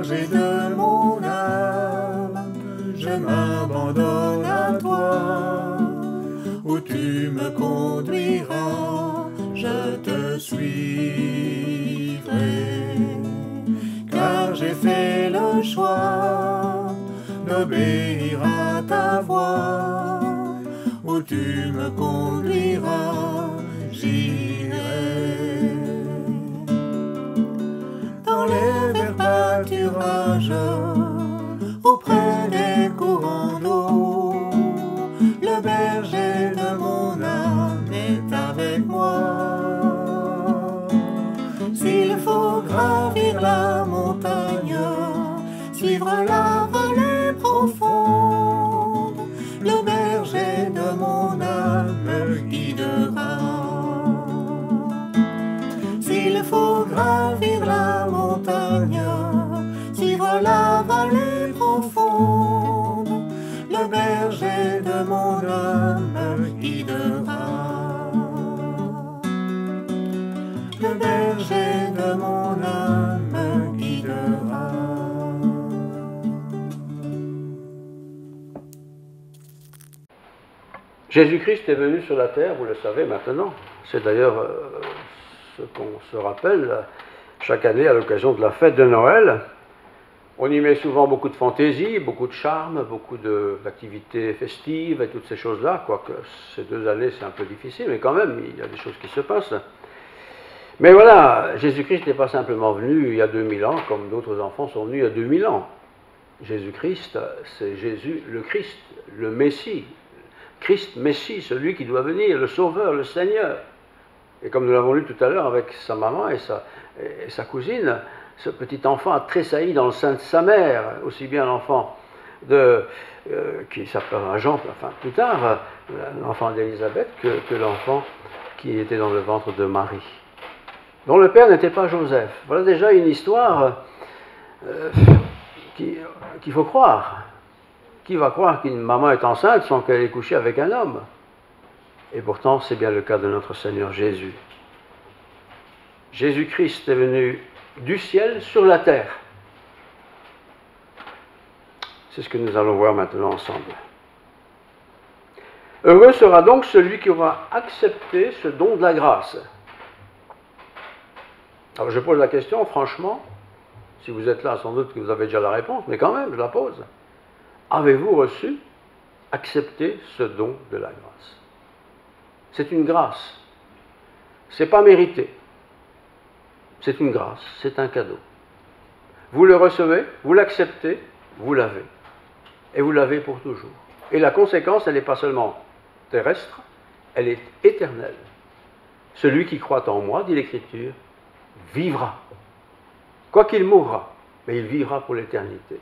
berger de mon âme, je m'abandonne à toi. Où tu me conduiras, je te suivrai. Car j'ai fait le choix d'obéir à ta voix. Où tu me conduiras, j'irai. Dans les verts pâturages, auprès des courants d'eau, le berger de mon âme est avec moi. S'il faut gravir la montagne, suivre la vallée profonde, le berger de mon âme me guidera. S'il faut gravir la montagne, suivre la vallée profonde, le berger de mon âme me guidera. Le berger de mon âme me guidera. Jésus-Christ est venu sur la terre, vous le savez maintenant. C'est d'ailleurs ce qu'on se rappelle chaque année à l'occasion de la fête de Noël. On y met souvent beaucoup de fantaisie, beaucoup de charme, beaucoup d'activités festives et toutes ces choses-là, quoique ces 2 années c'est un peu difficile, mais quand même il y a des choses qui se passent. Mais voilà, Jésus-Christ n'est pas simplement venu il y a 2000 ans, comme d'autres enfants sont venus il y a 2000 ans. Jésus-Christ, c'est Jésus le Christ, le Messie. Christ, Messie, celui qui doit venir, le Sauveur, le Seigneur. Et comme nous l'avons lu tout à l'heure avec sa maman et sa cousine, ce petit enfant a tressailli dans le sein de sa mère, aussi bien l'enfant qui s'appellera Jean, enfin plus tard, l'enfant d'Élisabeth, que l'enfant qui était dans le ventre de Marie, dont le père n'était pas Joseph. Voilà déjà une histoire qu'il faut croire. Qui va croire qu'une maman est enceinte sans qu'elle ait couché avec un homme? Et pourtant, c'est bien le cas de notre Seigneur Jésus. Jésus-Christ est venu du ciel sur la terre. C'est ce que nous allons voir maintenant ensemble. Heureux sera donc celui qui aura accepté ce don de la grâce. Alors je pose la question, franchement, si vous êtes là, sans doute que vous avez déjà la réponse, mais quand même, je la pose. Avez-vous reçu, accepté ce don de la grâce? C'est une grâce. Ce n'est pas mérité. C'est une grâce, c'est un cadeau. Vous le recevez, vous l'acceptez, vous l'avez. Et vous l'avez pour toujours. Et la conséquence, elle n'est pas seulement terrestre, elle est éternelle. Celui qui croit en moi, dit l'Écriture, vivra. Quoi qu'il mourra, mais il vivra pour l'éternité.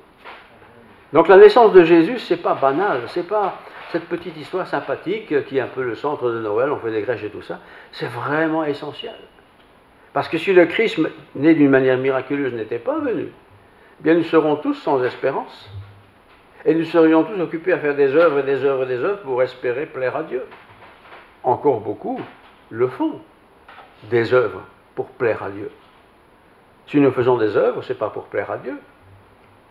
Donc la naissance de Jésus, ce n'est pas banal, ce n'est pas cette petite histoire sympathique qui est un peu le centre de Noël, on fait des crèches et tout ça. C'est vraiment essentiel. Parce que si le Christ, né d'une manière miraculeuse, n'était pas venu, eh bien nous serons tous sans espérance. Et nous serions tous occupés à faire des œuvres et des œuvres et des œuvres pour espérer plaire à Dieu. Encore beaucoup le font, des œuvres pour plaire à Dieu. Si nous faisons des œuvres, ce n'est pas pour plaire à Dieu.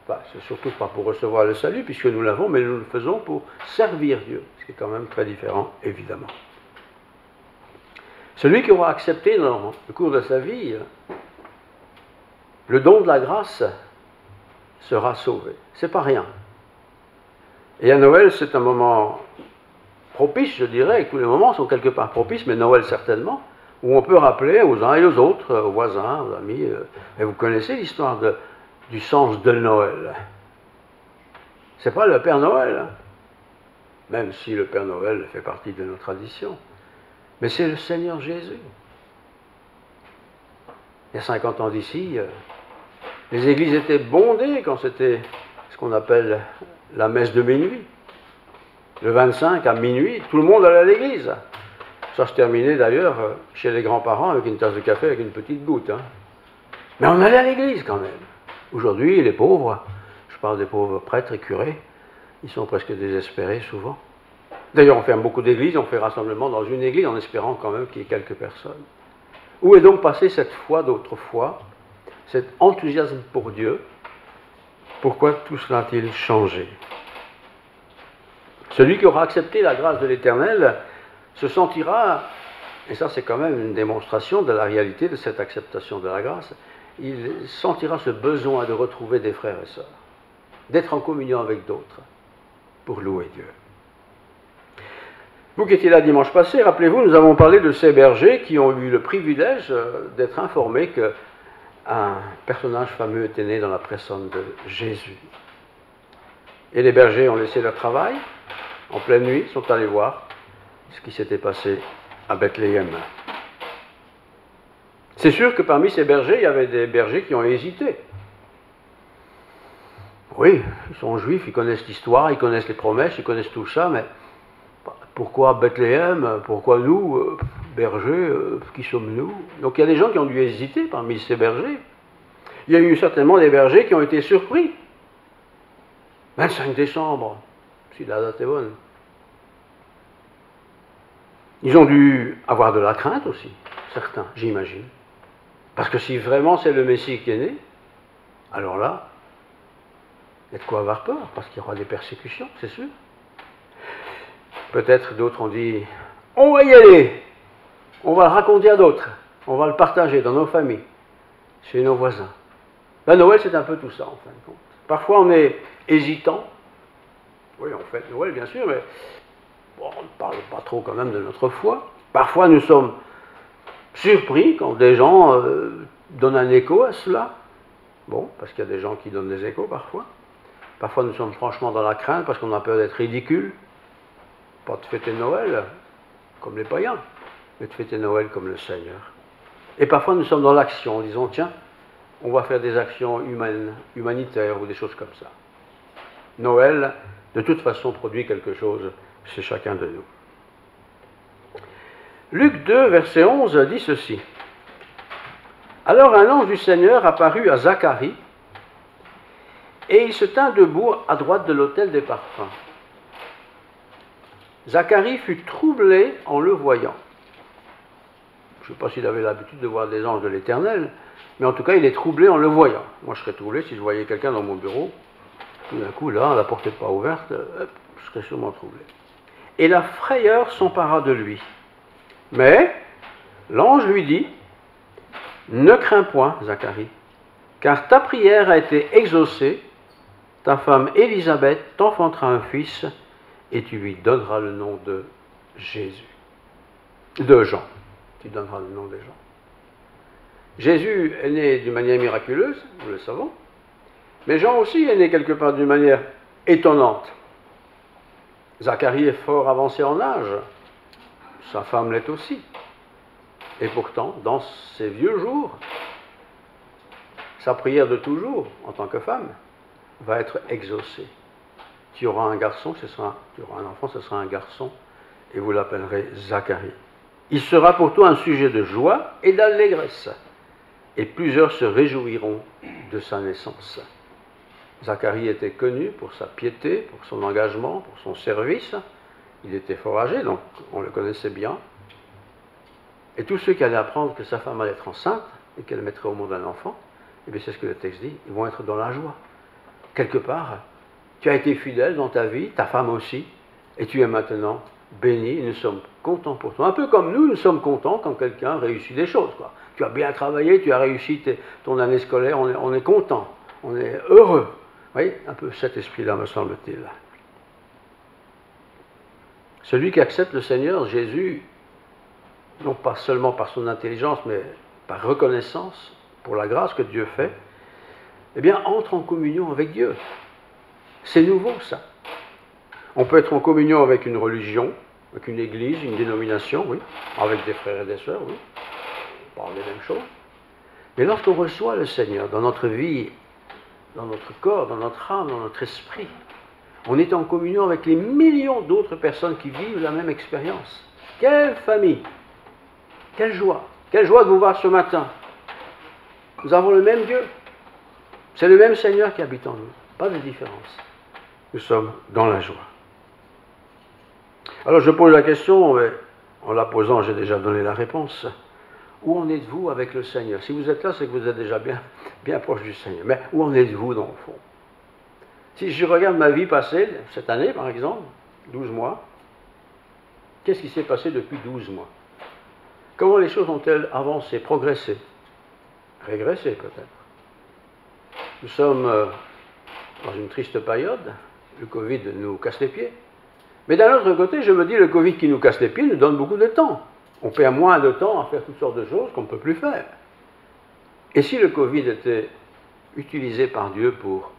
Enfin, c'est surtout pas pour recevoir le salut, puisque nous l'avons, mais nous le faisons pour servir Dieu, ce qui est quand même très différent, évidemment. Celui qui aura accepté dans le cours de sa vie le don de la grâce sera sauvé. C'est pas rien. Et à Noël, c'est un moment propice, je dirais, et tous les moments sont quelque part propices, mais Noël certainement, où on peut rappeler aux uns et aux autres, aux voisins, aux amis, et vous connaissez l'histoire du sens de Noël. C'est pas le Père Noël, hein, même si le Père Noël fait partie de nos traditions, mais c'est le Seigneur Jésus. Il y a 50 ans d'ici, les églises étaient bondées quand c'était ce qu'on appelle la messe de minuit. Le 25 à minuit, tout le monde allait à l'église. Ça se terminait d'ailleurs chez les grands-parents avec une tasse de café avec une petite goutte. Hein. Mais on allait à l'église quand même. Aujourd'hui, les pauvres, je parle des pauvres prêtres et curés, ils sont presque désespérés souvent. D'ailleurs, on ferme beaucoup d'églises, on fait rassemblement dans une église en espérant quand même qu'il y ait quelques personnes. Où est donc passée cette foi d'autrefois, cet enthousiasme pour Dieu, Pourquoi tout cela a-t-il changé? Celui qui aura accepté la grâce de l'Éternel se sentira, et ça c'est quand même une démonstration de la réalité de cette acceptation de la grâce, il sentira ce besoin de retrouver des frères et sœurs, d'être en communion avec d'autres pour louer Dieu. Vous qui étiez là dimanche passé, rappelez-vous, nous avons parlé de ces bergers qui ont eu le privilège d'être informés qu'un personnage fameux était né dans la personne de Jésus. Et les bergers ont laissé leur travail, en pleine nuit, sont allés voir ce qui s'était passé à Bethléem. C'est sûr que parmi ces bergers, il y avait des bergers qui ont hésité. Oui, ils sont juifs, ils connaissent l'histoire, ils connaissent les promesses, ils connaissent tout ça, mais pourquoi Bethléem? Pourquoi nous, bergers, qui sommes-nous? Donc il y a des gens qui ont dû hésiter parmi ces bergers. Il y a eu certainement des bergers qui ont été surpris. 25 décembre, si la date est bonne. Ils ont dû avoir de la crainte aussi, certains, j'imagine. Parce que si vraiment c'est le Messie qui est né, alors là, il y a de quoi avoir peur, parce qu'il y aura des persécutions, c'est sûr. Peut-être d'autres ont dit, on va y aller, on va le raconter à d'autres, on va le partager dans nos familles, chez nos voisins. Ben, Noël, c'est un peu tout ça, en fin de compte. Parfois, on est hésitant. Oui, on fête Noël, bien sûr, mais bon, on ne parle pas trop quand même de notre foi. Parfois, nous sommes surpris quand des gens donnent un écho à cela. Bon, parce qu'il y a des gens qui donnent des échos parfois. Parfois, nous sommes franchement dans la crainte parce qu'on a peur d'être ridicule. Pas de fêter Noël comme les païens, mais de fêter Noël comme le Seigneur. Et parfois, nous sommes dans l'action en disant, tiens, on va faire des actions humanitaires ou des choses comme ça. Noël, de toute façon, produit quelque chose chez chacun de nous. Luc 2, verset 11, dit ceci. Alors un ange du Seigneur apparut à Zacharie, et il se tint debout à droite de l'autel des parfums. Zacharie fut troublé en le voyant. Je ne sais pas s'il avait l'habitude de voir des anges de l'Éternel, mais en tout cas, il est troublé en le voyant. Moi, je serais troublé si je voyais quelqu'un dans mon bureau. Tout d'un coup, là, la porte n'est pas ouverte, je serais sûrement troublé. Et la frayeur s'empara de lui. Mais l'ange lui dit, « Ne crains point, Zacharie, car ta prière a été exaucée, ta femme Élisabeth t'enfantera un fils, et tu lui donneras le nom de Jésus. » De Jean. Tu donneras le nom de Jean. Jésus est né d'une manière miraculeuse, nous le savons, mais Jean aussi est né quelque part d'une manière étonnante. Zacharie est fort avancé en âge, sa femme l'est aussi. Et pourtant, dans ses vieux jours, sa prière de toujours, en tant que femme, va être exaucée. Tu auras un garçon, tu auras un enfant, ce sera un garçon, et vous l'appellerez Zacharie. Il sera pour toi un sujet de joie et d'allégresse, et plusieurs se réjouiront de sa naissance. Zacharie était connu pour sa piété, pour son engagement, pour son service. Il était fort âgé, donc on le connaissait bien. Et tous ceux qui allaient apprendre que sa femme allait être enceinte et qu'elle mettrait au monde un enfant, eh bien c'est ce que le texte dit, ils vont être dans la joie. Quelque part, tu as été fidèle dans ta vie, ta femme aussi, et tu es maintenant béni, et nous sommes contents pour toi. Un peu comme nous sommes contents quand quelqu'un réussit des choses, quoi. Tu as bien travaillé, tu as réussi ton année scolaire, on est content, on est heureux. Vous voyez, un peu cet esprit-là, me semble-t-il. Celui qui accepte le Seigneur, Jésus, non pas seulement par son intelligence, mais par reconnaissance pour la grâce que Dieu fait, eh bien, entre en communion avec Dieu. C'est nouveau, ça. On peut être en communion avec une religion, avec une église, une dénomination, oui, avec des frères et des sœurs, oui, on parle des mêmes choses. Mais lorsqu'on reçoit le Seigneur dans notre vie, dans notre corps, dans notre âme, dans notre esprit, on est en communion avec les millions d'autres personnes qui vivent la même expérience. Quelle famille! Quelle joie! Quelle joie de vous voir ce matin! Nous avons le même Dieu. C'est le même Seigneur qui habite en nous. Pas de différence. Nous sommes dans la joie. Alors je pose la question, mais en la posant, j'ai déjà donné la réponse. Où en êtes-vous avec le Seigneur? Si vous êtes là, c'est que vous êtes déjà bien proche du Seigneur. Mais où en êtes-vous dans le fond? Si je regarde ma vie passée, cette année par exemple, 12 mois, qu'est-ce qui s'est passé depuis 12 mois? Comment les choses ont-elles avancé, progressé, régressé peut-être? Nous sommes dans une triste période, le Covid nous casse les pieds. Mais d'un autre côté, je me dis, le Covid qui nous casse les pieds nous donne beaucoup de temps. On perd moins de temps à faire toutes sortes de choses qu'on ne peut plus faire. Et si le Covid était utilisé par Dieu pour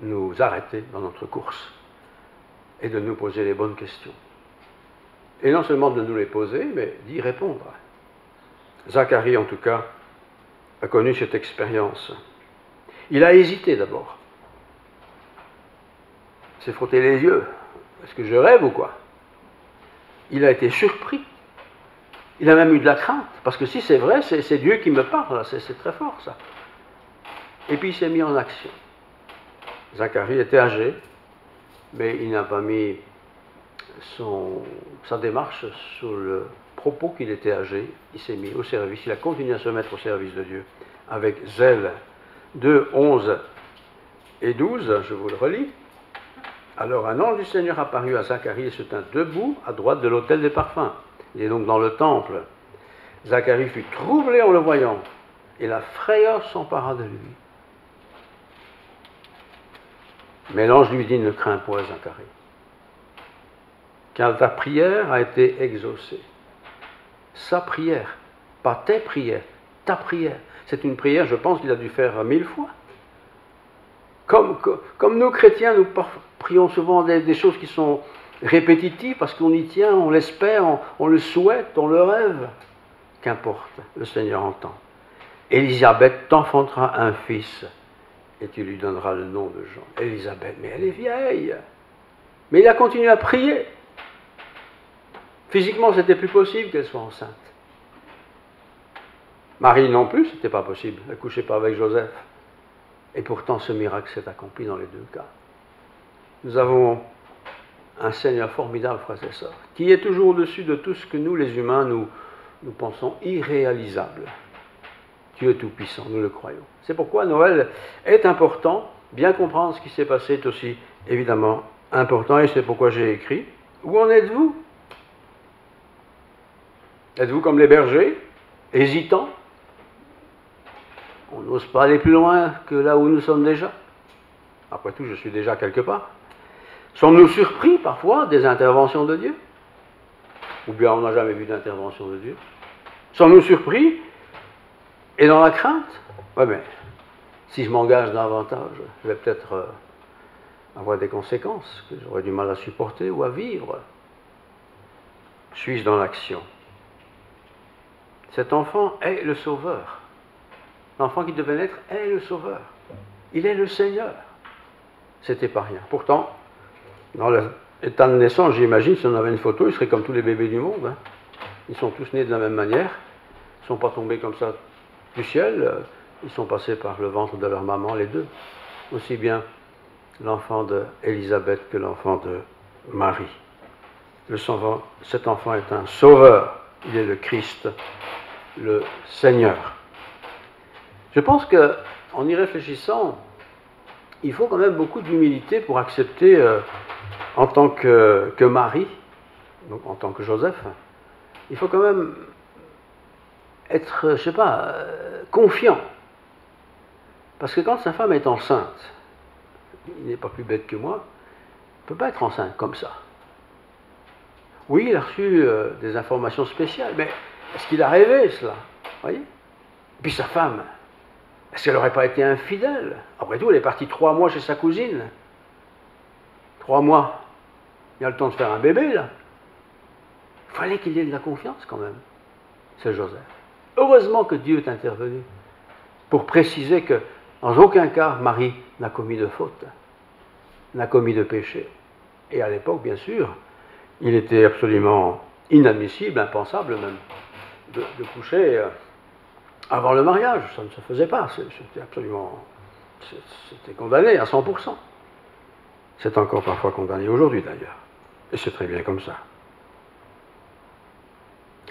nous arrêter dans notre course et de nous poser les bonnes questions? Et non seulement de nous les poser, mais d'y répondre. Zacharie, en tout cas, a connu cette expérience. Il a hésité d'abord. Il s'est frotté les yeux. Est-ce que je rêve ou quoi? Il a été surpris. Il a même eu de la crainte. Parce que si c'est vrai, c'est Dieu qui me parle. C'est très fort, ça. Et puis il s'est mis en action. Zacharie était âgé, mais il n'a pas mis sa démarche sur le propos qu'il était âgé. Il s'est mis au service. Il a continué à se mettre au service de Dieu avec zèle. 2, 11 et 12, je vous le relis. Alors un ange du Seigneur apparut à Zacharie et se tint debout à droite de l'autel des parfums. Il est donc dans le temple. Zacharie fut troublé en le voyant, et la frayeur s'empara de lui. Mais l'ange lui dit, ne crains point, Zacharie, car ta prière a été exaucée. Sa prière, pas tes prières, ta prière. C'est une prière, je pense qu'il a dû faire 1000 fois. Comme nous chrétiens, nous prions souvent des choses qui sont répétitives parce qu'on y tient, on l'espère, on le souhaite, on le rêve. Qu'importe, le Seigneur entend. Élisabeth t'enfantera un fils et tu lui donneras le nom de Jean. Élisabeth, mais elle est vieille. Mais il a continué à prier. Physiquement, c'était plus possible qu'elle soit enceinte. Marie non plus, c'était pas possible. Elle ne couchait pas avec Joseph. Et pourtant, ce miracle s'est accompli dans les deux cas. Nous avons un Seigneur formidable, frères et sœurs, qui est toujours au-dessus de tout ce que nous, les humains, nous pensons irréalisable. Dieu est tout-puissant, nous le croyons. C'est pourquoi Noël est important. Bien comprendre ce qui s'est passé est aussi évidemment important, et c'est pourquoi j'ai écrit. Où en êtes-vous? Êtes-vous comme les bergers, hésitants? On n'ose pas aller plus loin que là où nous sommes déjà. Après tout, je suis déjà quelque part. Sommes-nous surpris parfois des interventions de Dieu? Ou bien on n'a jamais vu d'intervention de Dieu? Sommes-nous surpris et dans la crainte? Oui, mais si je m'engage davantage, je vais peut-être avoir des conséquences que j'aurais du mal à supporter ou à vivre. Suis-je dans l'action? Cet enfant est le Sauveur. L'enfant qui devait naître est le Sauveur. Il est le Seigneur. C'était pas rien. Pourtant, dans l'état de naissance, j'imagine, si on avait une photo, il serait comme tous les bébés du monde. Hein. Ils sont tous nés de la même manière. Ils ne sont pas tombés comme ça du ciel. Ils sont passés par le ventre de leur maman, les deux. Aussi bien l'enfant d'Élisabeth que l'enfant de Marie. Cet enfant est un Sauveur. Il est le Christ, le Seigneur. Je pense qu'en y réfléchissant, il faut quand même beaucoup d'humilité pour accepter, en tant que Marie, donc en tant que Joseph, il faut quand même être, je ne sais pas, confiant. Parce que quand sa femme est enceinte, il n'est pas plus bête que moi, il ne peut pas être enceinte comme ça. Oui, il a reçu des informations spéciales, mais est-ce qu'il a rêvé cela? Voyez? Et puis sa femme, est-ce qu'elle n'aurait pas été infidèle? Après tout, elle est partie 3 mois chez sa cousine. 3 mois. Il y a le temps de faire un bébé, là. Il fallait qu'il y ait de la confiance, quand même. C'est Joseph. Heureusement que Dieu est intervenu pour préciser que, dans aucun cas, Marie n'a commis de faute, n'a commis de péché. Et à l'époque, bien sûr, il était absolument inadmissible, impensable même, de coucher avant le mariage. Ça ne se faisait pas. C'était absolument... C'était condamné à 100%. C'est encore parfois condamné aujourd'hui, d'ailleurs. Et c'est très bien comme ça.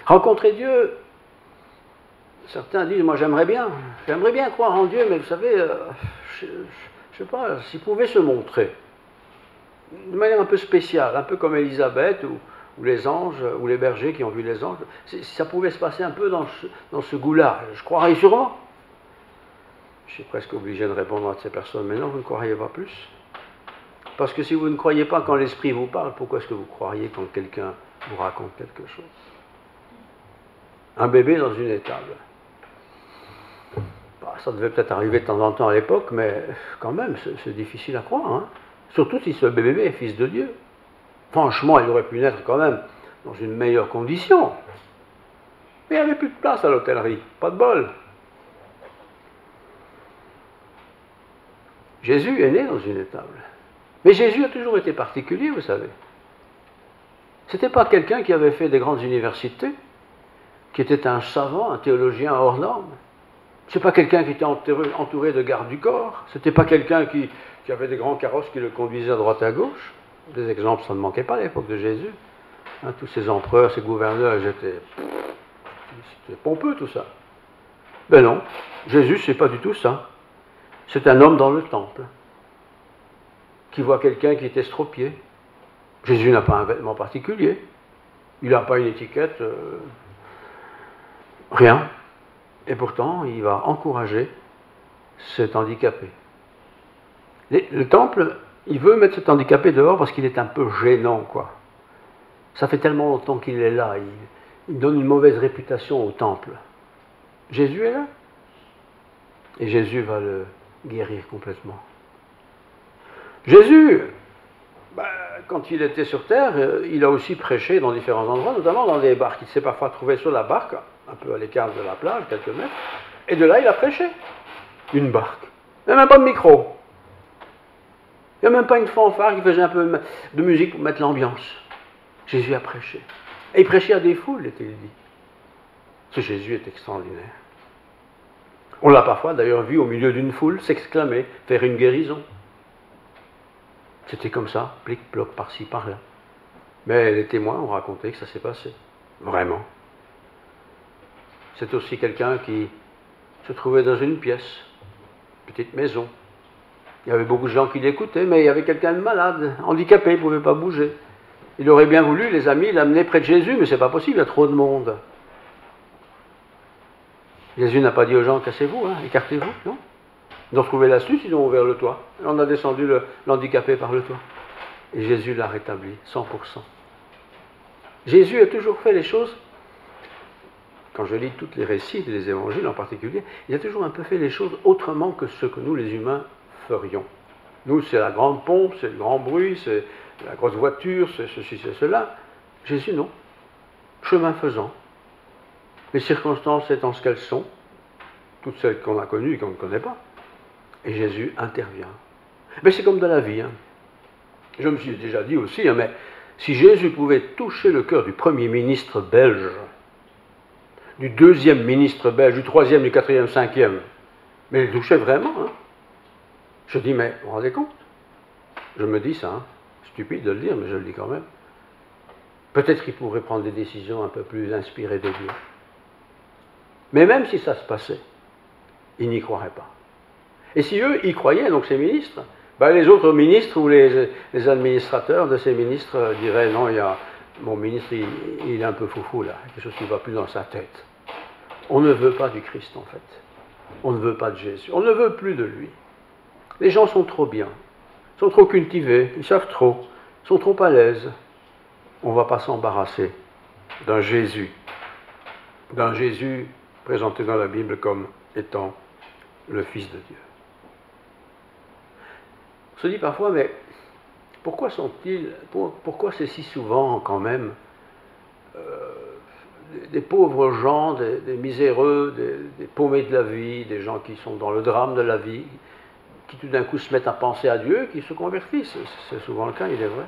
Rencontrer Dieu, certains disent, moi j'aimerais bien croire en Dieu, mais vous savez, je je ne sais pas, s'il pouvait se montrer de manière un peu spéciale, un peu comme Élisabeth ou les anges, ou les bergers qui ont vu les anges, si ça pouvait se passer un peu dans ce goût-là, je croirais sûrement. Je suis presque obligé de répondre à ces personnes, mais non, vous ne croiriez pas plus. Parce que si vous ne croyez pas quand l'Esprit vous parle, pourquoi est-ce que vous croiriez quand quelqu'un vous raconte quelque chose? Un bébé dans une étable. Bah, ça devait peut-être arriver de temps en temps à l'époque, mais quand même, c'est difficile à croire. Hein? Surtout si ce bébé est fils de Dieu. Franchement, il aurait pu naître quand même dans une meilleure condition. Mais il n'y avait plus de place à l'hôtellerie, pas de bol. Jésus est né dans une étable. Mais Jésus a toujours été particulier, vous savez. Ce n'était pas quelqu'un qui avait fait des grandes universités, qui était un savant, un théologien hors norme. Ce n'est pas quelqu'un qui était entouré de gardes du corps. Ce n'était pas quelqu'un qui avait des grands carrosses qui le conduisaient à droite et à gauche. Des exemples, ça ne manquait pas à l'époque de Jésus. Hein, tous ces empereurs, ces gouverneurs, c'était pompeux tout ça. Ben non, Jésus, c'est pas du tout ça. C'est un homme dans le temple qui voit quelqu'un qui est estropié. Jésus n'a pas un vêtement particulier. Il n'a pas une étiquette, rien. Et pourtant, il va encourager cet handicapé. Le temple, il veut mettre cet handicapé dehors parce qu'il est un peu gênant, quoi. Ça fait tellement longtemps qu'il est là. Il donne une mauvaise réputation au temple. Jésus est là. Et Jésus va le guérir complètement. Jésus, quand il était sur terre, il a aussi prêché dans différents endroits, notamment dans des barques. Il s'est parfois trouvé sur la barque, un peu à l'écart de la plage, quelques mètres, et de là il a prêché. Une barque. Il n'y a même pas de micro. Il n'y a même pas une fanfare qui faisait un peu de musique pour mettre l'ambiance. Jésus a prêché. Et il prêchait à des foules, était-il dit. Ce Jésus est extraordinaire. On l'a parfois d'ailleurs vu au milieu d'une foule s'exclamer, faire une guérison. C'était comme ça, plic-ploc, par-ci, par-là. Mais les témoins ont raconté que ça s'est passé. Vraiment. C'est aussi quelqu'un qui se trouvait dans une pièce, petite maison. Il y avait beaucoup de gens qui l'écoutaient, mais il y avait quelqu'un de malade, handicapé, il ne pouvait pas bouger. Il aurait bien voulu, les amis, l'amener près de Jésus, mais ce n'est pas possible, il y a trop de monde. Jésus n'a pas dit aux gens, cassez-vous, hein, écartez-vous, non? Ils ont trouvé l'astuce, ils ont ouvert le toit. On a descendu l'handicapé par le toit. Et Jésus l'a rétabli, 100%. Jésus a toujours fait les choses, quand je lis tous les récits, les évangiles en particulier, il a toujours un peu fait les choses autrement que ce que nous, les humains, ferions. Nous, c'est la grande pompe, c'est le grand bruit, c'est la grosse voiture, c'est ceci, c'est cela. Jésus, non. Chemin faisant. Les circonstances étant ce qu'elles sont, toutes celles qu'on a connues et qu'on ne connaît pas. Et Jésus intervient. Mais c'est comme dans la vie. Hein. Je me suis déjà dit aussi, hein, mais si Jésus pouvait toucher le cœur du premier ministre belge, du deuxième ministre belge, du troisième, du quatrième, cinquième, mais il le touchait vraiment. Hein. Je dis, mais vous vous rendez compte? Je me dis ça, hein. Stupide de le dire, mais je le dis quand même. Peut-être qu'il pourrait prendre des décisions un peu plus inspirées de Dieu. Mais même si ça se passait, ils n'y croiraient pas. Et si eux y croyaient, donc ces ministres, les autres ministres ou les administrateurs de ces ministres diraient, non, mon ministre, il est un peu foufou là, quelque chose qui ne va plus dans sa tête. On ne veut pas du Christ en fait. On ne veut pas de Jésus. On ne veut plus de lui. Les gens sont trop bien, sont trop cultivés, ils savent trop, sont trop à l'aise. On ne va pas s'embarrasser d'un Jésus présenté dans la Bible comme étant le Fils de Dieu. On se dit parfois, mais pourquoi c'est si souvent quand même des pauvres gens, des miséreux, des paumés de la vie, des gens qui sont dans le drame de la vie, qui tout d'un coup se mettent à penser à Dieu, qui se convertissent. C'est souvent le cas, il est vrai.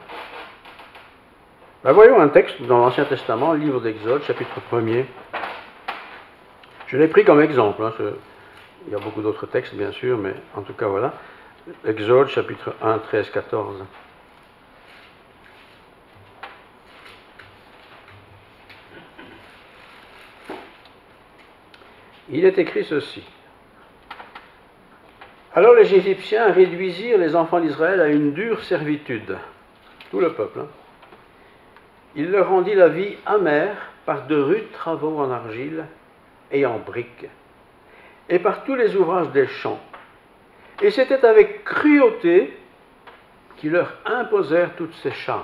Voyons un texte dans l'Ancien Testament, livre d'Exode, chapitre 1er. Je l'ai pris comme exemple. Hein, il y a beaucoup d'autres textes, bien sûr, mais en tout cas, voilà. Exode, chapitre 1, 13, 14. Il est écrit ceci. Alors les Égyptiens réduisirent les enfants d'Israël à une dure servitude, tout le peuple. Il leur rendit la vie amère par de rudes travaux en argile et en briques, et par tous les ouvrages des champs. Et c'était avec cruauté qu'ils leur imposèrent toutes ces charges.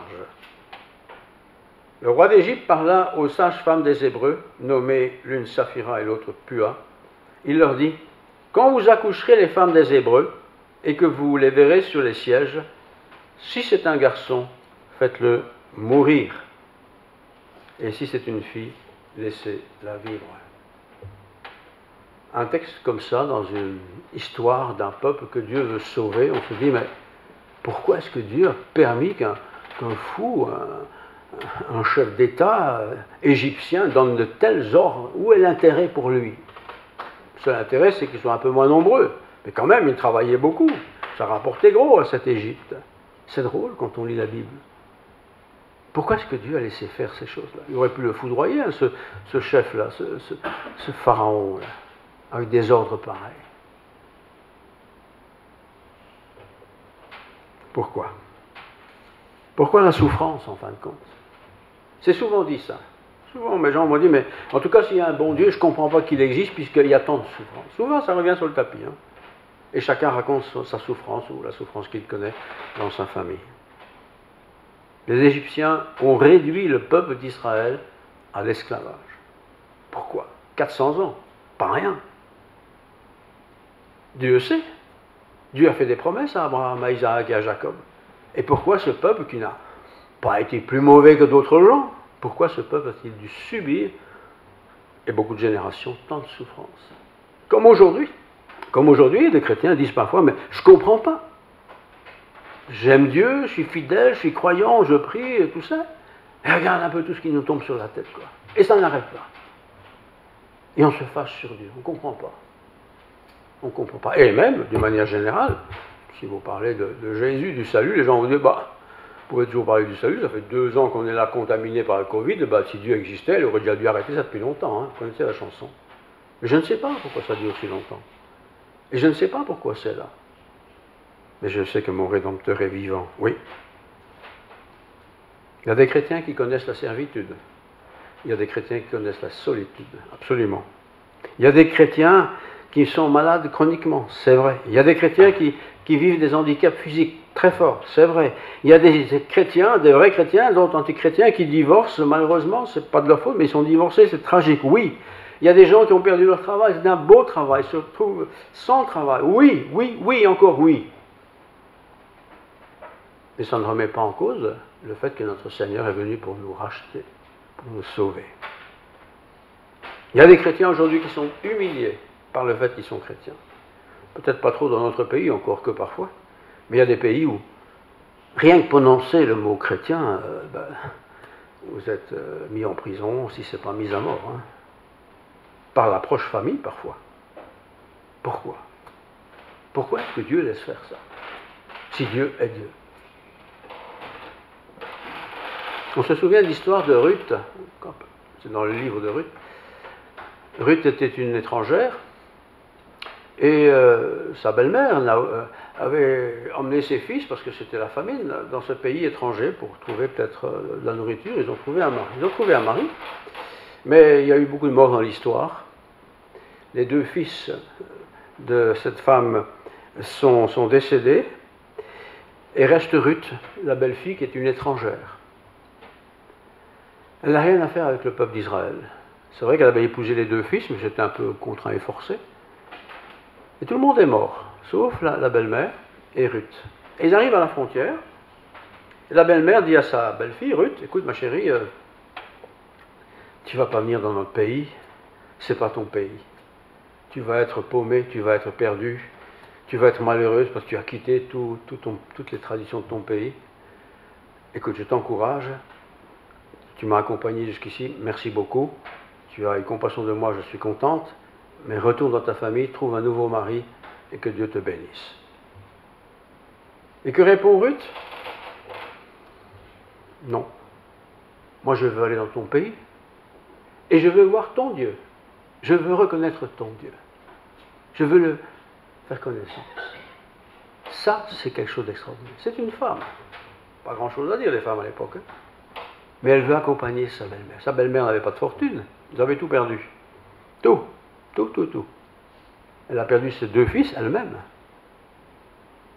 Le roi d'Égypte parla aux sages-femmes des Hébreux, nommées l'une Saphira et l'autre Pua. Il leur dit, « Quand vous accoucherez les femmes des Hébreux, et que vous les verrez sur les sièges, si c'est un garçon, faites-le mourir. Et si c'est une fille, laissez-la vivre. » Un texte comme ça, dans une histoire d'un peuple que Dieu veut sauver, on se dit, mais pourquoi est-ce que Dieu a permis qu'un fou, un chef d'État égyptien donne de tels ordres? Où est l'intérêt pour lui? Le seul intérêt, c'est qu'ils soient un peu moins nombreux. Mais quand même, ils travaillaient beaucoup. Ça rapportait gros à cette Égypte. C'est drôle quand on lit la Bible. Pourquoi est-ce que Dieu a laissé faire ces choses-là? Il aurait pu le foudroyer, hein, ce chef-là, ce pharaon-là, avec des ordres pareils. Pourquoi? Pourquoi la souffrance, en fin de compte? C'est souvent dit ça. Souvent, mes gens m'ont dit, mais en tout cas, s'il y a un bon Dieu, je ne comprends pas qu'il existe puisqu'il y a tant de souffrance. Souvent, ça revient sur le tapis. Hein. Et chacun raconte sa souffrance ou la souffrance qu'il connaît dans sa famille. Les Égyptiens ont réduit le peuple d'Israël à l'esclavage. Pourquoi? 400 ans, pas rien. Dieu sait. Dieu a fait des promesses à Abraham, à Isaac et à Jacob. Et pourquoi ce peuple qui n'a pas été plus mauvais que d'autres gens, pourquoi ce peuple a-t-il dû subir, et beaucoup de générations, tant de souffrances? Comme aujourd'hui. Comme aujourd'hui, les chrétiens disent parfois, mais je ne comprends pas. J'aime Dieu, je suis fidèle, je suis croyant, je prie, et tout ça. Et regarde un peu tout ce qui nous tombe sur la tête, quoi. Et ça n'arrête pas. Et on se fâche sur Dieu, on ne comprend pas. On ne comprend pas. Et même, d'une manière générale, si vous parlez de Jésus, du salut, les gens vont dire, bah, vous pouvez toujours parler du salut, ça fait 2 ans qu'on est là contaminé par le Covid, bah, si Dieu existait, il aurait déjà dû arrêter ça depuis longtemps, hein. Vous connaissez la chanson. Mais je ne sais pas pourquoi ça dure si longtemps. Et je ne sais pas pourquoi c'est là. Mais je sais que mon Rédempteur est vivant, oui. Il y a des chrétiens qui connaissent la servitude. Il y a des chrétiens qui connaissent la solitude, absolument. Il y a des chrétiens qui sont malades chroniquement, c'est vrai. Il y a des chrétiens qui vivent des handicaps physiques très forts, c'est vrai. Il y a des chrétiens, des vrais chrétiens, d'autres antichrétiens qui divorcent, malheureusement, c'est pas de leur faute, mais ils sont divorcés, c'est tragique, oui. Il y a des gens qui ont perdu leur travail, c'est un beau travail, se retrouvent sans travail, oui, oui, oui, encore oui. Mais ça ne remet pas en cause le fait que notre Seigneur est venu pour nous racheter, pour nous sauver. Il y a des chrétiens aujourd'hui qui sont humiliés par le fait qu'ils sont chrétiens. Peut-être pas trop dans notre pays, encore que parfois, mais il y a des pays où, rien que prononcer le mot chrétien, vous êtes mis en prison, si ce n'est pas mis à mort, hein, par la proche famille parfois. Pourquoi? Pourquoi est-ce que Dieu laisse faire ça? Si Dieu est Dieu. On se souvient de l'histoire de Ruth, c'est dans le livre de Ruth. Ruth était une étrangère et sa belle-mère avait emmené ses fils, parce que c'était la famine, dans ce pays étranger pour trouver peut-être de la nourriture. Ils ont trouvé un mari. Ils ont trouvé un mari, mais il y a eu beaucoup de morts dans l'histoire. Les 2 fils de cette femme sont décédés et reste Ruth, la belle-fille, qui est une étrangère. Elle n'a rien à faire avec le peuple d'Israël. C'est vrai qu'elle avait épousé les 2 fils, mais c'était un peu contraint et forcé. Et tout le monde est mort, sauf la belle-mère et Ruth. Et ils arrivent à la frontière, et la belle-mère dit à sa belle-fille, Ruth, écoute ma chérie, tu ne vas pas venir dans notre pays, c'est pas ton pays. Tu vas être paumée, tu vas être perdue, tu vas être malheureuse parce que tu as quitté toutes les traditions de ton pays. Écoute, je t'encourage. Tu m'as accompagné jusqu'ici, merci beaucoup. Tu as eu compassion de moi, je suis contente. Mais retourne dans ta famille, trouve un nouveau mari et que Dieu te bénisse. Et que répond Ruth? Non. Moi, je veux aller dans ton pays et je veux voir ton Dieu. Je veux reconnaître ton Dieu. Je veux le faire connaissance. Ça, c'est quelque chose d'extraordinaire. C'est une femme. Pas grand-chose à dire, les femmes à l'époque. Hein. Mais elle veut accompagner sa belle-mère. Sa belle-mère n'avait pas de fortune. Ils avaient tout perdu. Tout. Tout. Elle a perdu ses 2 fils elle-même.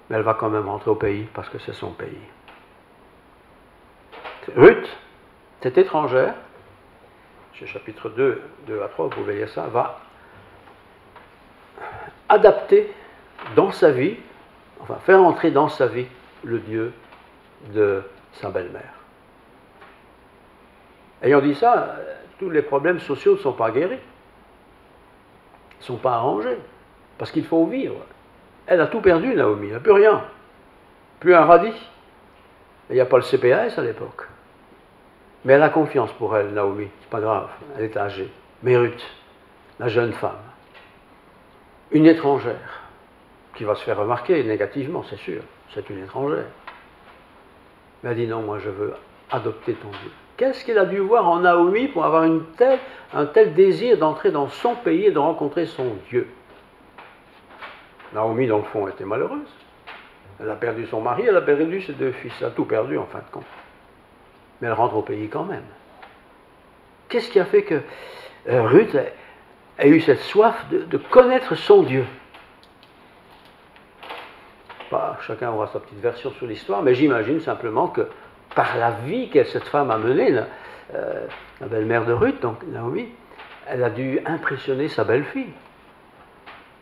Mais elle va quand même rentrer au pays parce que c'est son pays. Ruth, cette étrangère, c'est chapitre 2 à 3, vous pouvez lire ça, va adapter dans sa vie, enfin faire entrer dans sa vie le Dieu de sa belle-mère. Ayant dit ça, tous les problèmes sociaux ne sont pas guéris, ne sont pas arrangés, parce qu'il faut vivre. Elle a tout perdu, Naomi, elle n'a plus rien, plus un radis. Il n'y a pas le CPAS à l'époque. Mais elle a confiance pour elle, Naomi, c'est pas grave, elle est âgée. Mais Ruth, la jeune femme, une étrangère, qui va se faire remarquer négativement, c'est sûr, c'est une étrangère. Mais elle dit non, moi je veux adopter ton Dieu. Qu'est-ce qu'il a dû voir en Naomi pour avoir un tel désir d'entrer dans son pays et de rencontrer son Dieu? Naomi, dans le fond, était malheureuse. Elle a perdu son mari, elle a perdu ses 2 fils, elle a tout perdu en fin de compte. Mais elle rentre au pays quand même. Qu'est-ce qui a fait que Ruth a eu cette soif de connaître son Dieu? Chacun aura sa petite version sur l'histoire, mais j'imagine simplement que par la vie que cette femme a menée, la belle-mère de Ruth, donc Naomi, elle a dû impressionner sa belle-fille.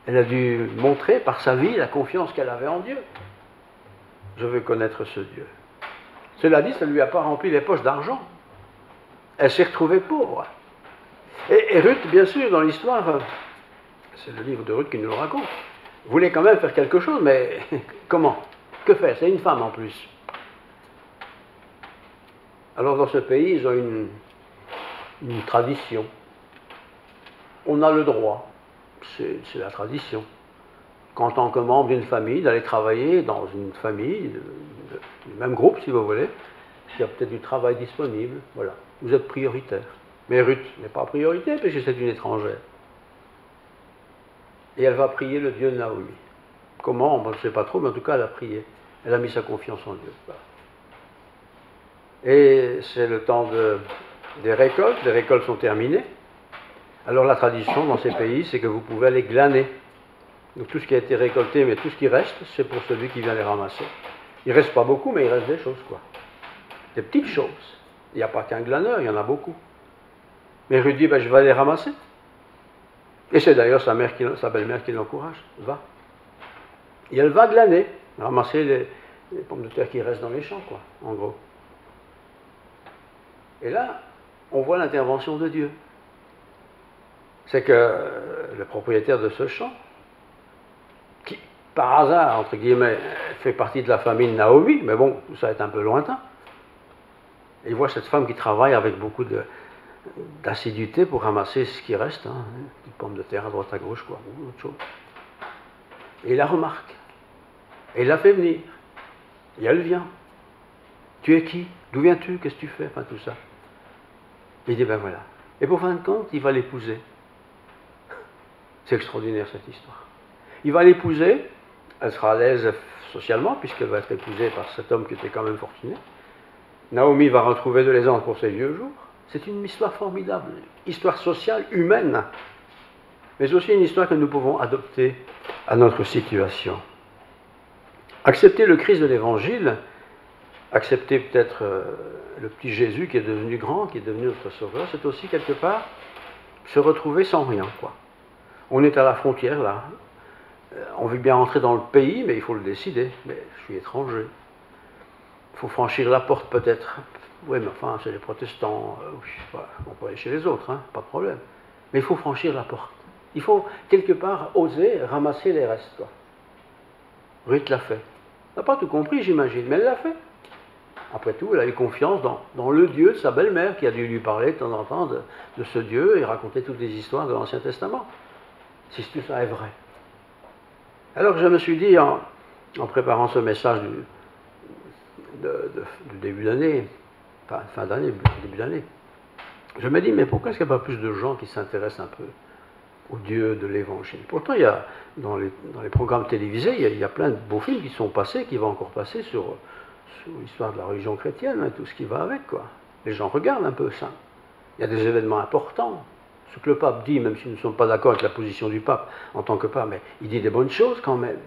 Elle a dû montrer par sa vie la confiance qu'elle avait en Dieu. Je veux connaître ce Dieu. Cela dit, ça ne lui a pas rempli les poches d'argent. Elle s'est retrouvée pauvre. Et Ruth, bien sûr, dans l'histoire, c'est le livre de Ruth qui nous le raconte, voulait quand même faire quelque chose, mais comment? Que faire? C'est une femme en plus. Alors dans ce pays, ils ont une tradition. On a le droit, c'est la tradition, qu'en tant que membre d'une famille, d'aller travailler dans une famille, du même groupe si vous voulez, s'il y a peut-être du travail disponible, voilà, vous êtes prioritaire. Mais Ruth n'est pas prioritaire puisque c'est une étrangère. Et elle va prier le Dieu de Naomi. Comment? On ne sait pas trop, mais en tout cas elle a prié. Elle a mis sa confiance en Dieu. Voilà. Et c'est le temps des récoltes. Les récoltes sont terminées. Alors la tradition dans ces pays, c'est que vous pouvez aller glaner. Donc tout ce qui a été récolté, mais tout ce qui reste, c'est pour celui qui vient les ramasser. Il ne reste pas beaucoup, mais il reste des choses, quoi. Des petites choses. Il n'y a pas qu'un glaneur, il y en a beaucoup. Mais Ruth dit, ben, je vais les ramasser. Et c'est d'ailleurs sa belle-mère qui l'encourage. Va. Et elle va glaner, ramasser les pommes de terre qui restent dans les champs, quoi, en gros. Et là, on voit l'intervention de Dieu. C'est que le propriétaire de ce champ, qui, par hasard, entre guillemets, fait partie de la famille de Naomi, mais bon, ça va être un peu lointain, il voit cette femme qui travaille avec beaucoup d'assiduité pour ramasser ce qui reste, hein, des pommes de terre à droite à gauche, quoi, ou autre chose. Et il la remarque. Et il la fait venir. Et elle vient. Tu es qui? D'où viens-tu? Qu'est-ce que tu fais? Enfin, tout ça. Et il dit, ben voilà. Et pour fin de compte, il va l'épouser. C'est extraordinaire cette histoire. Il va l'épouser, elle sera à l'aise socialement, puisqu'elle va être épousée par cet homme qui était quand même fortuné. Naomi va retrouver de l'aisance pour ses vieux jours. C'est une histoire formidable, histoire sociale, humaine, mais aussi une histoire que nous pouvons adopter à notre situation. Accepter le Christ de l'Évangile, accepter peut-être le petit Jésus qui est devenu grand, qui est devenu notre sauveur, c'est aussi quelque part se retrouver sans rien, quoi. On est à la frontière, là. On veut bien rentrer dans le pays, mais il faut le décider. Mais je suis étranger. Il faut franchir la porte, peut-être. Oui, mais enfin, c'est les protestants. Oui, voilà, on peut aller chez les autres, hein, pas de problème. Mais il faut franchir la porte. Il faut, quelque part, oser ramasser les restes, quoi. Ruth l'a fait. Elle n'a pas tout compris, j'imagine, mais elle l'a fait. Après tout, elle a eu confiance dans le Dieu de sa belle-mère, qui a dû lui parler de temps en temps de ce Dieu et raconter toutes les histoires de l'Ancien Testament. Si tout ça est vrai. Alors je me suis dit, en préparant ce message du début d'année, enfin fin d'année, début d'année, je me dis, mais pourquoi est-ce qu'il n'y a pas plus de gens qui s'intéressent un peu au Dieu de l'Évangile. Pourtant, dans les programmes télévisés, il y a plein de beaux films qui sont passés, qui vont encore passer sur l'histoire de la religion chrétienne, hein, tout ce qui va avec, quoi. Les gens regardent un peu ça. Il y a des événements importants. Ce que le pape dit, même si nous ne sommes pas d'accord avec la position du pape en tant que pape, mais il dit des bonnes choses quand même.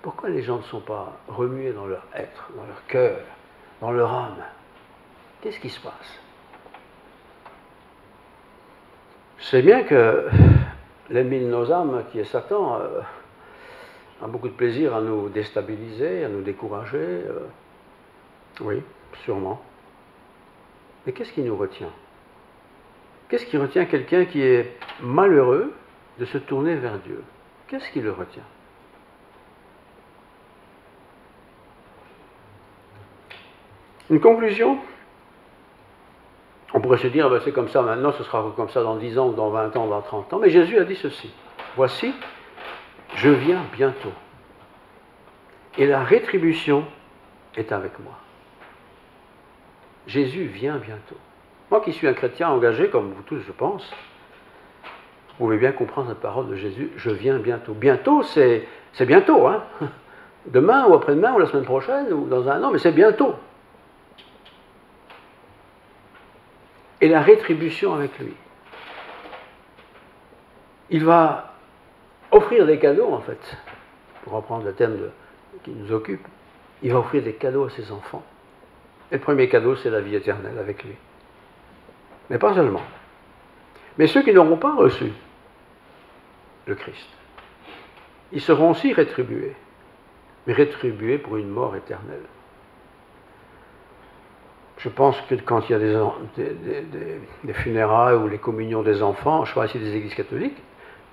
Pourquoi les gens ne sont pas remués dans leur être, dans leur cœur, dans leur âme? Qu'est-ce qui se passe? Je sais bien que l'ennemi de nos âmes, qui est Satan, a beaucoup de plaisir à nous déstabiliser, à nous décourager. Oui, sûrement. Mais qu'est-ce qui nous retient? Qu'est-ce qui retient quelqu'un qui est malheureux de se tourner vers Dieu? Qu'est-ce qui le retient? Une conclusion? On pourrait se dire, ben c'est comme ça maintenant, ce sera comme ça dans 10 ans, dans 20 ans, dans 30 ans. Mais Jésus a dit ceci: voici, je viens bientôt. Et la rétribution est avec moi. Jésus vient bientôt. Moi qui suis un chrétien engagé, comme vous tous, je pense, vous pouvez bien comprendre cette parole de Jésus, je viens bientôt. Bientôt, c'est bientôt, hein? Demain ou après-demain ou la semaine prochaine ou dans un an, mais c'est bientôt. Et la rétribution avec lui. Il va offrir des cadeaux, en fait, pour reprendre le thème qui nous occupe. Il va offrir des cadeaux à ses enfants. Et le premier cadeau, c'est la vie éternelle avec lui. Mais pas seulement. Mais ceux qui n'auront pas reçu le Christ, ils seront aussi rétribués, mais rétribués pour une mort éternelle. Je pense que quand il y a des funérailles ou les communions des enfants, je parle ici des églises catholiques,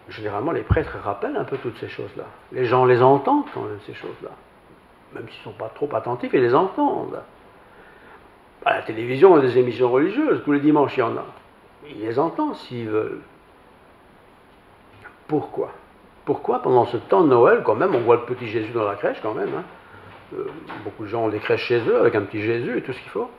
généralement les prêtres rappellent un peu toutes ces choses-là. Les gens les entendent quand même, ces choses-là. Même s'ils ne sont pas trop attentifs, ils les entendent. À la télévision, il y a des émissions religieuses, tous les dimanches il y en a. Ils les entendent s'ils veulent. Pourquoi? Pourquoi pendant ce temps de Noël, quand même, on voit le petit Jésus dans la crèche quand même, hein. Beaucoup de gens ont des crèches chez eux avec un petit Jésus et tout ce qu'il faut.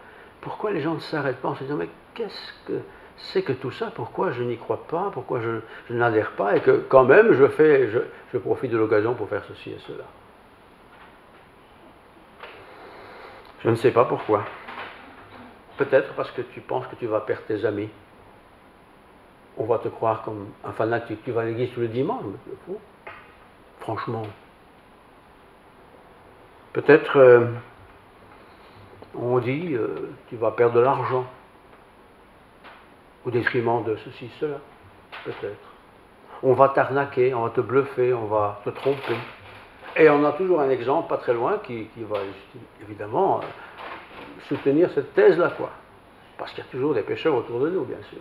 Pourquoi les gens ne s'arrêtent pas en se disant, mais qu'est-ce que c'est que tout ça? Pourquoi je n'y crois pas? Pourquoi je n'adhère pas? Et que quand même je profite de l'occasion pour faire ceci et cela. Je ne sais pas pourquoi. Peut-être parce que tu penses que tu vas perdre tes amis. On va te croire comme un fanatique. Tu vas à l'église tous les dimanches, mais c'est fou. Franchement. Peut-être on dit tu vas perdre de l'argent au détriment de ceci, cela. Peut-être. On va t'arnaquer, on va te bluffer, on va te tromper. Et on a toujours un exemple pas très loin qui va évidemment soutenir cette thèse-là, quoi. Parce qu'il y a toujours des pécheurs autour de nous, bien sûr.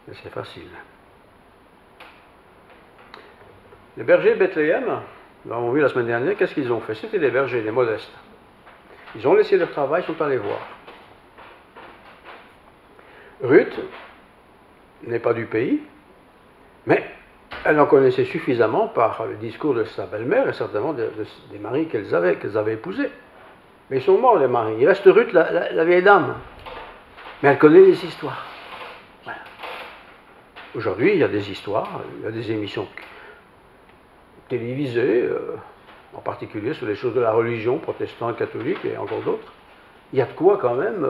Mais c'est facile. Les bergers de Bethléem, nous l'avons vu la semaine dernière, qu'est-ce qu'ils ont fait? C'était des bergers, des modestes. Ils ont laissé leur travail, ils sont allés voir. Ruth n'est pas du pays, mais elle en connaissait suffisamment par le discours de sa belle-mère et certainement des maris qu'elles avaient épousés. Mais ils sont morts, les maris. Il reste Ruth, la vieille dame. Mais elle connaît les histoires. Voilà. Aujourd'hui, il y a des histoires, il y a des émissions télévisées, en particulier sur les choses de la religion, protestante, catholique et encore d'autres. Il y a de quoi quand même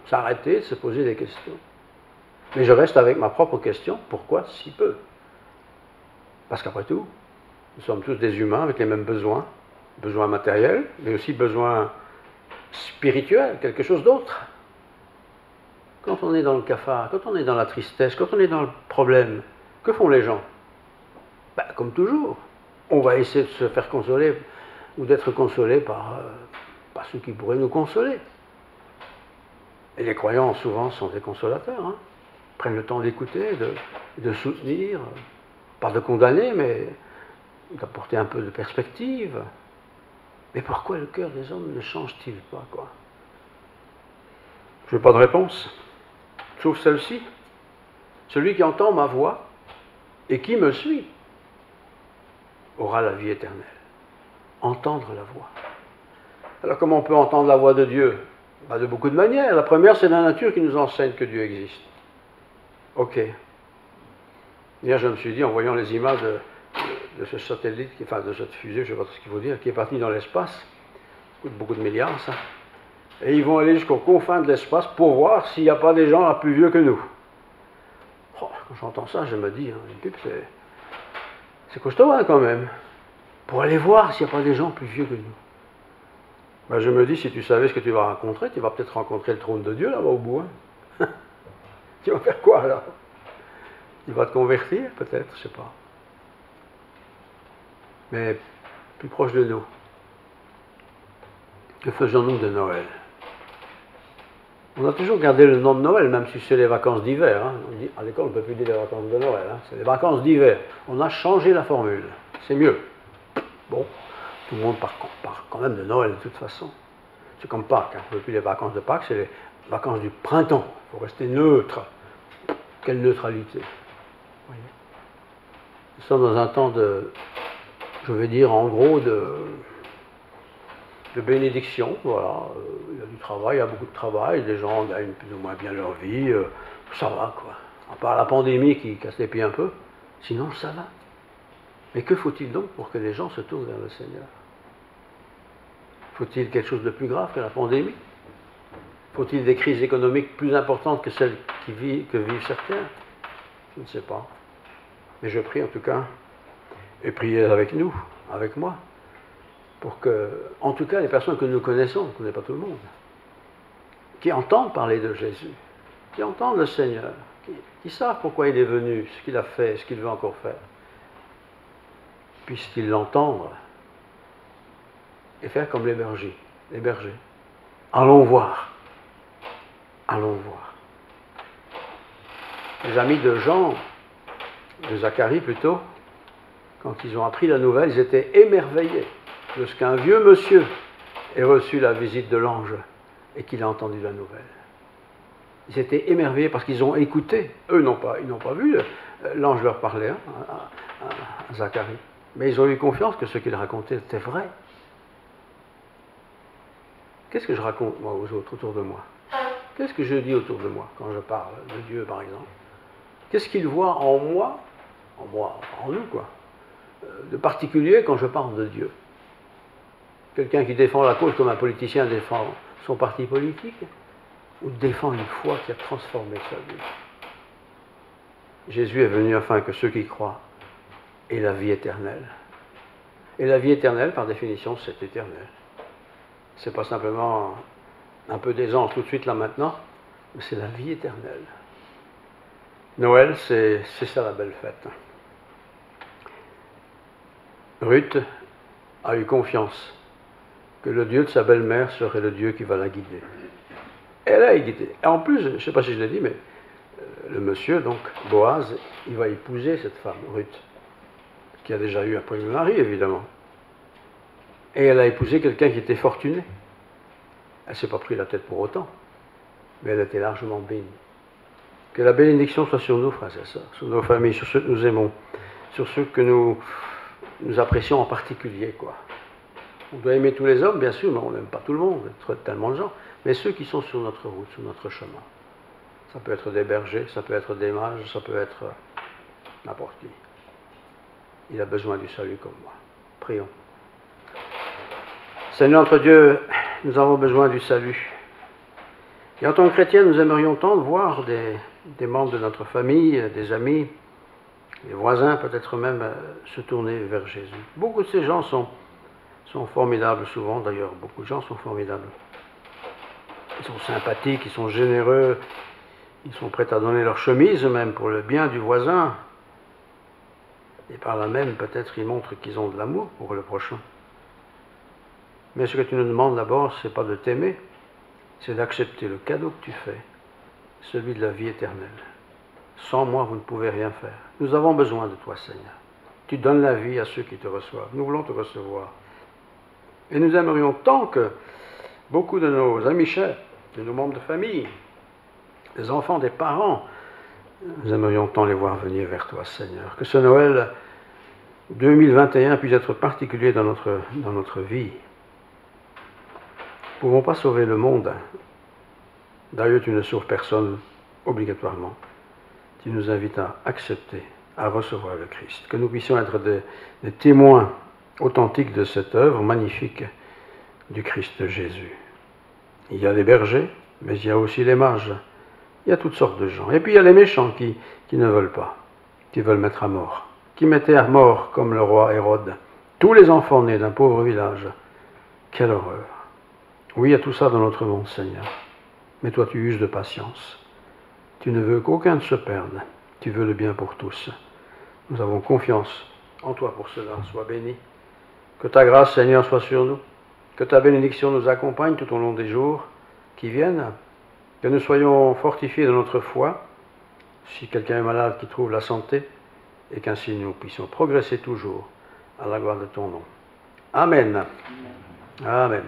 s'arrêter, se poser des questions. Mais je reste avec ma propre question, pourquoi si peu? Parce qu'après tout, nous sommes tous des humains avec les mêmes besoins, besoins matériels, mais aussi besoins spirituels, quelque chose d'autre. Quand on est dans le cafard, quand on est dans la tristesse, quand on est dans le problème, que font les gens? Comme toujours, on va essayer de se faire consoler ou d'être consolé par ceux qui pourraient nous consoler. Et les croyants, souvent, sont des consolateurs, hein. Prennent le temps d'écouter, de soutenir, pas de condamner, mais d'apporter un peu de perspective. Mais pourquoi le cœur des hommes ne change-t-il pas, quoi? Je n'ai pas de réponse, sauf celle-ci. Celui qui entend ma voix et qui me suit aura la vie éternelle. Entendre la voix. Alors comment on peut entendre la voix de Dieu? De beaucoup de manières. La première, c'est la nature qui nous enseigne que Dieu existe. Ok. Hier, je me suis dit, en voyant les images de ce satellite, enfin de cette fusée, je ne sais pas ce qu'il faut dire, qui est parti dans l'espace, ça coûte beaucoup de milliards, ça, et ils vont aller jusqu'aux confins de l'espace pour voir s'il n'y a pas des gens là plus vieux que nous. Oh, quand j'entends ça, je me dis, hein, une pipe, c'est costaud hein, quand même, pour aller voir s'il n'y a pas des gens plus vieux que nous. Ben, je me dis, si tu savais ce que tu vas rencontrer, tu vas peut-être rencontrer le trône de Dieu là-bas au bout. Hein. Tu vas faire quoi là? Tu vas te convertir peut-être, je ne sais pas. Mais plus proche de nous, que faisons-nous de Noël? On a toujours gardé le nom de Noël, même si c'est les vacances d'hiver. Hein. À l'école, on ne peut plus dire les vacances de Noël, hein. C'est les vacances d'hiver. On a changé la formule, c'est mieux. Bon, tout le monde parle quand même de Noël de toute façon. C'est comme Pâques, hein. On ne veut plus les vacances de Pâques, c'est les vacances du printemps. Il faut rester neutre. Quelle neutralité. Voyez. Nous sommes dans un temps de, je vais dire en gros, de bénédiction. Voilà. Il y a du travail, il y a beaucoup de travail, les gens gagnent plus ou moins bien leur vie. Ça va, quoi. À part la pandémie qui casse les pieds un peu, sinon ça va. Mais que faut-il donc pour que les gens se tournent vers le Seigneur? Faut-il quelque chose de plus grave que la pandémie? Faut-il des crises économiques plus importantes que celles que vivent certains? Je ne sais pas. Mais je prie en tout cas, et priez avec nous, avec moi, pour que, en tout cas, les personnes que nous connaissons, on ne connaît pas tout le monde, qui entendent parler de Jésus, qui entendent le Seigneur, qui savent pourquoi il est venu, ce qu'il a fait, ce qu'il veut encore faire, puissent-ils l'entendre et faire comme les bergers. Allons voir. Allons voir. Les amis de Jean, de Zacharie plutôt, quand ils ont appris la nouvelle, ils étaient émerveillés de ce qu'un vieux monsieur ait reçu la visite de l'ange et qu'il a entendu la nouvelle. Ils étaient émerveillés parce qu'ils ont écouté. Eux, ils n'ont pas vu, l'ange leur parlait hein, à Zacharie. Mais ils ont eu confiance que ce qu'il racontait était vrai. Qu'est-ce que je raconte, moi, aux autres autour de moi? Qu'est-ce que je dis autour de moi quand je parle de Dieu, par exemple? Qu'est-ce qu'ils voient en moi, en nous, quoi, de particulier quand je parle de Dieu? Quelqu'un qui défend la cause comme un politicien défend son parti politique, ou défend une foi qui a transformé sa vie? Jésus est venu afin que ceux qui croient aient la vie éternelle. Et la vie éternelle, par définition, c'est éternel. C'est pas simplement un peu d'aisance tout de suite là maintenant, mais c'est la vie éternelle. Noël, c'est ça la belle fête. Ruth a eu confiance que le Dieu de sa belle-mère serait le Dieu qui va la guider. Elle a guidé. Et en plus, je ne sais pas si je l'ai dit, mais le monsieur, donc Boaz, il va épouser cette femme, Ruth, qui a déjà eu un premier mari, évidemment. Et elle a épousé quelqu'un qui était fortuné. Elle ne s'est pas pris la tête pour autant, mais elle était largement bénie. Que la bénédiction soit sur nous, frères et sœurs, sur nos familles, sur ceux que nous aimons, sur ceux que nous apprécions en particulier, quoi. On doit aimer tous les hommes, bien sûr, mais on n'aime pas tout le monde, tellement de gens, mais ceux qui sont sur notre route, sur notre chemin. Ça peut être des bergers, ça peut être des mages, ça peut être n'importe qui. Il a besoin du salut comme moi. Prions. Seigneur notre Dieu, nous avons besoin du salut. Et en tant que chrétiens, nous aimerions tant voir des membres de notre famille, des amis, des voisins peut-être même, se tourner vers Jésus. Beaucoup de ces gens sont formidables souvent, d'ailleurs, beaucoup de gens sont formidables. Ils sont sympathiques, ils sont généreux, ils sont prêts à donner leur chemise même pour le bien du voisin. Et par là même, peut-être, ils montrent qu'ils ont de l'amour pour le prochain. Mais ce que tu nous demandes d'abord, ce n'est pas de t'aimer, c'est d'accepter le cadeau que tu fais, celui de la vie éternelle. Sans moi, vous ne pouvez rien faire. Nous avons besoin de toi, Seigneur. Tu donnes la vie à ceux qui te reçoivent. Nous voulons te recevoir. Et nous aimerions tant que beaucoup de nos amis chers, de nos membres de famille, des enfants, des parents, nous aimerions tant les voir venir vers toi, Seigneur. Que ce Noël 2021 puisse être particulier dans notre vie. Nous ne pouvons pas sauver le monde. D'ailleurs, tu ne sauves personne obligatoirement. Tu nous invites à accepter à recevoir le Christ. Que nous puissions être des témoins authentiques de cette œuvre magnifique du Christ Jésus. Il y a les bergers, mais il y a aussi les mages. Il y a toutes sortes de gens. Et puis il y a les méchants qui ne veulent pas, qui veulent mettre à mort, qui mettaient à mort comme le roi Hérode tous les enfants nés d'un pauvre village. Quelle horreur! Oui, il y a tout ça dans notre monde, Seigneur. Mais toi, tu uses de patience. Tu ne veux qu'aucun ne se perde. Tu veux le bien pour tous. Nous avons confiance en toi pour cela. Sois béni. Que ta grâce, Seigneur, soit sur nous. Que ta bénédiction nous accompagne tout au long des jours qui viennent. Que nous soyons fortifiés dans notre foi. Si quelqu'un est malade, qu'il trouve la santé. Et qu'ainsi nous puissions progresser toujours à la gloire de ton nom. Amen. Amen.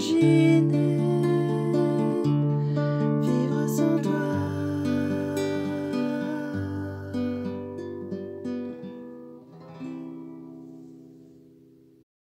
Imagine